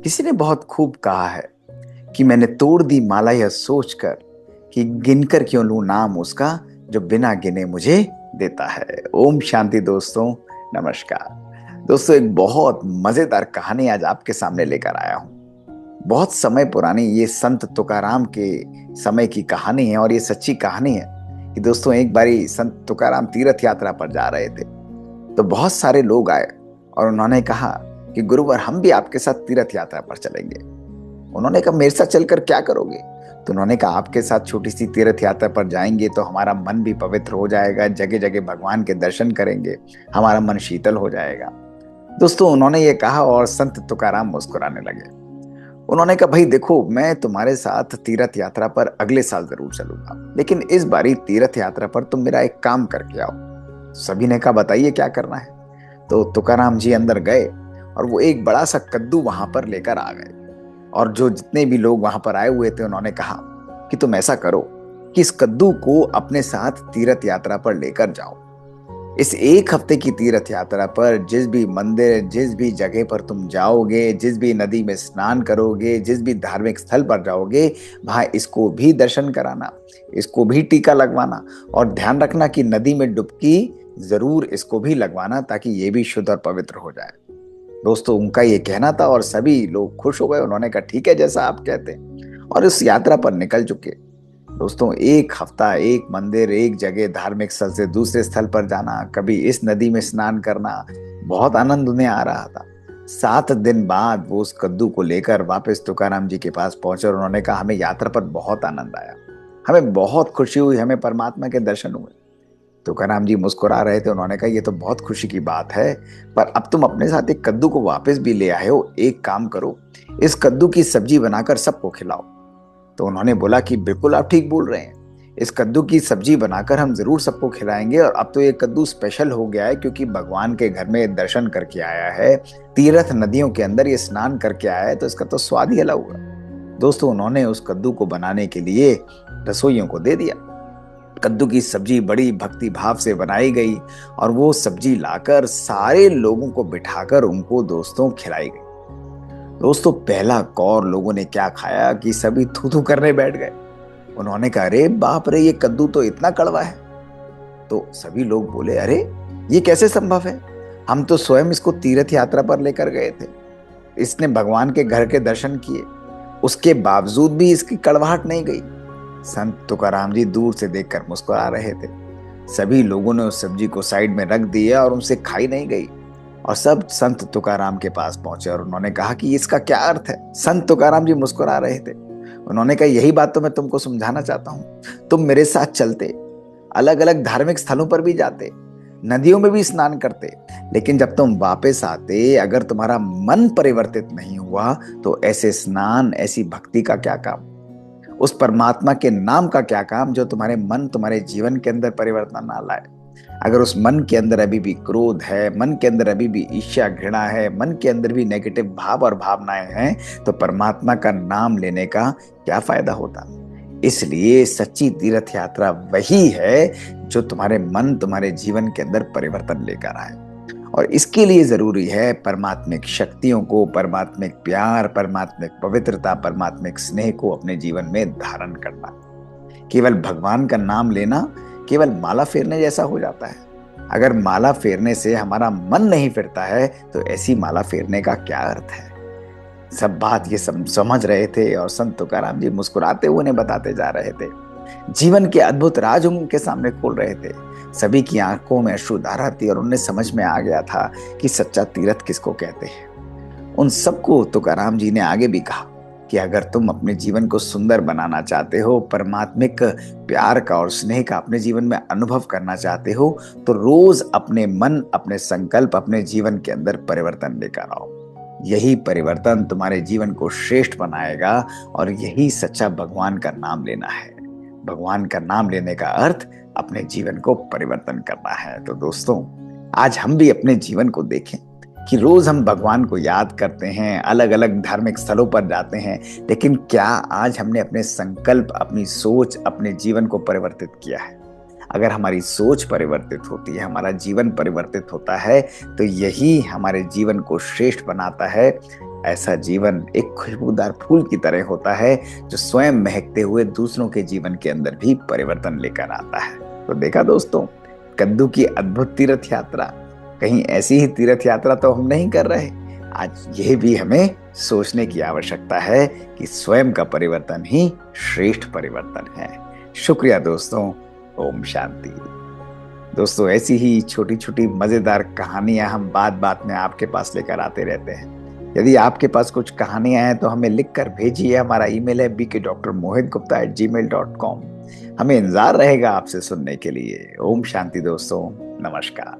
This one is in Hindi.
किसी ने बहुत खूब कहा है कि मैंने तोड़ दी माला यह सोचकर कि गिनकर क्यों लूं नाम उसका जो बिना गिने मुझे देता है। ओम शांति दोस्तों, नमस्कार। दोस्तों, एक बहुत मजेदार कहानी आज आपके सामने लेकर आया हूं। बहुत समय पुरानी ये संत तुकाराम के समय की कहानी है और ये सच्ची कहानी है कि दोस्तों एक बारी संत तुकाराम तीर्थ यात्रा पर जा रहे थे। तो बहुत सारे लोग आए और उन्होंने कहा कि गुरुवर, हम भी आपके साथ तीर्थ यात्रा पर चलेंगे। उन्होंने कहा, मेरे साथ चलकर क्या करोगे? तो उन्होंने कहा, आपके साथ छोटी सी तीर्थ यात्रा पर जाएंगे तो हमारा मन भी पवित्र हो जाएगा, जगह जगह भगवान के दर्शन करेंगे, हमारा मन शीतल हो जाएगा। दोस्तों, उन्होंने ये कहा और संत तुकाराम मुस्कुराने लगे। उन्होंने कहा, भाई देखो, मैं तुम्हारे साथ तीर्थ यात्रा पर अगले साल जरूर चलूंगा, लेकिन इस बारी तीर्थ यात्रा पर तुम मेरा एक काम करके आओ। सभी ने कहा, बताइए क्या करना है। तो तुकाराम जी अंदर गए और वो एक बड़ा सा कद्दू वहां पर लेकर आ गए। और जो जितने भी लोग वहां पर आए हुए थे, उन्होंने कहा कि तुम ऐसा करो कि इस कद्दू को अपने साथ तीर्थ यात्रा पर लेकर जाओ। इस एक हफ्ते की तीर्थ यात्रा पर जिस भी मंदिर, जिस भी जगह पर तुम जाओगे, जिस भी नदी में स्नान करोगे, जिस भी धार्मिक स्थल पर जाओगे, वहां इसको भी दर्शन कराना, इसको भी टीका लगवाना। और ध्यान रखना कि नदी में डुबकी जरूर इसको भी लगवाना, ताकि ये भी शुद्ध और पवित्र हो जाए। दोस्तों, उनका ये कहना था और सभी लोग खुश हो गए। उन्होंने कहा, ठीक है, जैसा आप कहते हैं। और इस यात्रा पर निकल चुके। दोस्तों, एक हफ्ता, एक मंदिर, एक जगह, धार्मिक स्थल से दूसरे स्थल पर जाना, कभी इस नदी में स्नान करना, बहुत आनंद उन्हें आ रहा था। 7 दिन बाद वो उस कद्दू को लेकर वापस तुकाराम जी के पास पहुंचे और उन्होंने कहा, हमें यात्रा पर बहुत आनंद आया, हमें बहुत खुशी हुई, हमें परमात्मा के दर्शन हुए। तुकाराम जी मुस्कुरा रहे थे। उन्होंने कहा, ये तो बहुत खुशी की बात है, पर अब तुम अपने साथ एक कद्दू को वापस भी ले आए हो। एक काम करो, इस कद्दू की सब्जी बनाकर सबको खिलाओ। तो उन्होंने बोला कि बिल्कुल आप ठीक बोल रहे हैं, इस कद्दू की सब्जी बनाकर हम जरूर सबको खिलाएंगे। और अब तो ये कद्दू स्पेशल हो गया है, क्योंकि भगवान के घर में दर्शन करके आया है, तीर्थ नदियों के अंदर ये स्नान करके आया है, तो इसका तो स्वाद ही अलग होगा। दोस्तों, उन्होंने उस कद्दू को बनाने के लिए रसोइयों को दे दिया। कद्दू की सब्जी बड़ी भक्ति भाव से बनाई गई और वो सब्जी लाकर सारे लोगों को बिठाकर उनको दोस्तों खिलाई गई। दोस्तों, पहला कौर लोगों ने क्या खाया कि सभी थू थू करने बैठ गए। उन्होंने कहा, अरे बाप रे, ये कद्दू तो इतना कड़वा है। तो सभी लोग बोले, अरे ये कैसे संभव है? हम तो स्वयं इसको तीर्थ यात्रा पर लेकर गए थे, इसने भगवान के घर के दर्शन किए, उसके बावजूद भी इसकी कड़वाहट नहीं गई। संत तुकाराम जी दूर से देखकर मुस्कुरा रहे थे। सभी लोगों ने उस सब्जी को साइड में रख दिया और उनसे खाई नहीं गई। और सब संत तुकाराम के पास पहुंचे और उन्होंने कहा कि इसका क्या अर्थ है। संत तुकाराम जी मुस्कुरा रहे थे। उन्होंने कहा, यही बात तो मैं तुमको समझाना चाहता हूं। तुम मेरे साथ चलते, अलग अलग धार्मिक स्थलों पर भी जाते, नदियों में भी स्नान करते, लेकिन जब तुम वापस आते, अगर तुम्हारा मन परिवर्तित नहीं हुआ, तो ऐसे स्नान, ऐसी भक्ति का क्या काम, उस परमात्मा के नाम का क्या काम जो तुम्हारे मन, तुम्हारे जीवन के अंदर परिवर्तन ना लाए। अगर उस मन के अंदर अभी भी क्रोध है, मन के अंदर अभी भी ईर्ष्या, घृणा है, मन के अंदर भी नेगेटिव भाव और भावनाएं हैं, तो परमात्मा का नाम लेने का क्या फायदा होता। इसलिए सच्ची तीर्थ यात्रा वही है जो तुम्हारे मन, तुम्हारे जीवन के अंदर परिवर्तन लेकर आए। और इसके लिए जरूरी है परमात्मिक शक्तियों को, परमात्मिक प्यार, परमात्मिक पवित्रता, परमात्मिक स्नेह को अपने जीवन में धारण करना। केवल भगवान का नाम लेना केवल माला फेरने जैसा हो जाता है। अगर माला फेरने से हमारा मन नहीं फिरता है, तो ऐसी माला फेरने का क्या अर्थ है। सब बात ये समझ रहे थे और संत तुकाराम जी मुस्कुराते हुए उन्हें बताते जा रहे थे। जीवन के अद्भुत राज उनके सामने खोल रहे थे। सभी की आंखों में अश्रुधारा थी और उन्हें समझ में आ गया था कि सच्चा तीर्थ किसको कहते हैं। उन सबको तुकाराम जी ने आगे भी कहा कि अगर तुम अपने जीवन को सुंदर बनाना चाहते हो, परमात्मिक प्यार का और स्नेह का अपने जीवन में अनुभव करना चाहते हो, तो रोज अपने मन, अपने संकल्प, अपने जीवन के अंदर परिवर्तन लेकर आओ। यही परिवर्तन तुम्हारे जीवन को श्रेष्ठ बनाएगा और यही सच्चा भगवान का नाम लेना है। भगवान का नाम लेने का अर्थ अपने जीवन को परिवर्तन करना है। तो दोस्तों, आज हम भी अपने जीवन को देखें कि रोज हम भगवान को याद करते हैं, अलग अलग धार्मिक स्थलों पर जाते हैं, लेकिन क्या आज हमने अपने संकल्प, अपनी सोच, अपने जीवन को परिवर्तित किया है? अगर हमारी सोच परिवर्तित होती है, हमारा जीवन परिवर्तित होता है, तो यही हमारे जीवन को श्रेष्ठ बनाता है। ऐसा जीवन एक खुशबूदार फूल की तरह होता है जो स्वयं महकते हुए दूसरों के जीवन के अंदर भी परिवर्तन लेकर आता है। तो देखा दोस्तों, कद्दू की अद्भुत तीर्थ यात्रा, कहीं ऐसी ही तीर्थ यात्रा तो हम नहीं कर रहे। आज यह भी हमें सोचने की आवश्यकता है कि स्वयं का परिवर्तन ही श्रेष्ठ परिवर्तन है। शुक्रिया दोस्तों। ओम शांति। दोस्तों, ऐसी ही छोटी छोटी मजेदार कहानियां हम बात बात में आपके पास लेकर आते रहते हैं। यदि आपके पास कुछ कहानियां हैं तो हमें लिखकर भेजिए। हमारा ईमेल है bkdrmohitgupta@gmail.com। हमें इंतजार रहेगा आपसे सुनने के लिए। ओम शांति दोस्तों, नमस्कार।